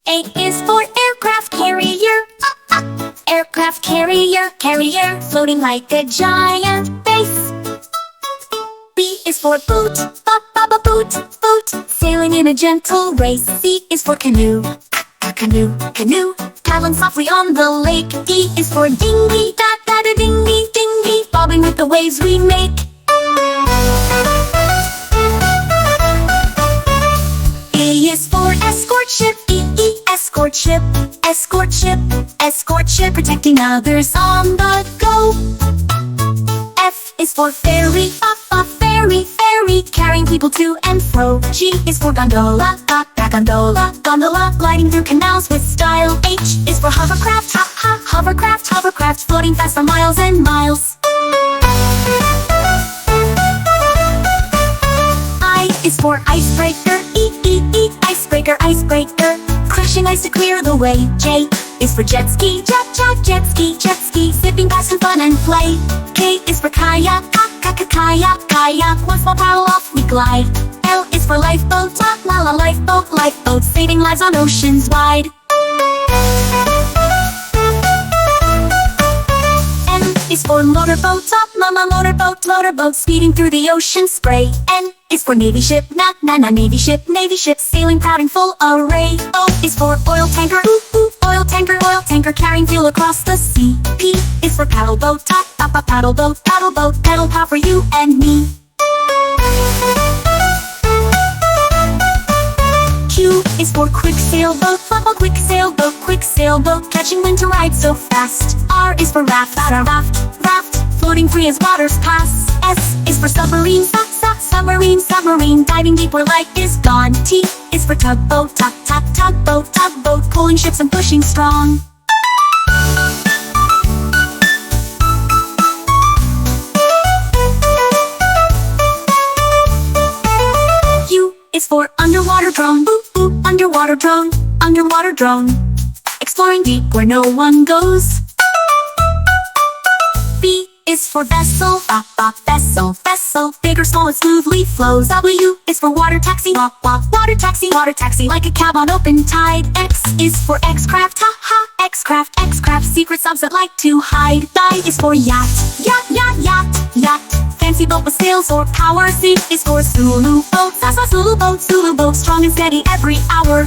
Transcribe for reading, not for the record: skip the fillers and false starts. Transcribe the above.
A is for aircraft carrier. Aircraft carrier, carrier, floating like a giant base. B is for boat. Boat, boat, sailing in a gentle race. C is for canoe. Canoe, canoe, paddling softly on the lake. D is for dinghy. Dinghy, dinghy, bobbing with the waves we make. E is for escort ship. Escort ship, escort ship, escort ship, protecting others on the go. F is for ferry. Ferry, ferry, carrying people to and fro. G is for gondola. Gondola, gondola, gliding through canals with style. H is for hovercraft. Hovercraft, hovercraft, floating fast for miles and miles. I is for icebreaker. Icebreaker, icebreaker, crushing ice to clear the way. J is for jet ski. Jet ski, zipping past in fun and play. K is for kayak. Kayak, one small paddle off we glide. L is for lifeboat. Lifeboat, saving lives on oceans wide. M is for motorboat. Motorboat, speeding through the ocean spray. N is for navy ship. Navy ship, sailing proud in full array. O is for oil tanker. Oil tanker, carrying fuel across the sea. P is for paddle boat. Paddle boat, pedal power for you and me. Q is for quick sailboat. Quick sailboat, catching wind to ride so fast. R is for raft. Raft, floating free as waters pass. S is for submarine. Submarine, diving deep where light is gone. T is for tugboat. Tugboat, pulling ships and pushing strong. U is for underwater drone. Underwater drone, exploring deep where no one goes. V is for vessel. Vessel, big or small, it smoothly flows. W is for water taxi. Water taxi, like a cab on open tide. X is for X-craft. X-craft, secret subs that like to hide. Y is for yacht. Yacht, fancy boat with sails or power. Z is for Zulu boat. Zulu boat, strong and steady every hour.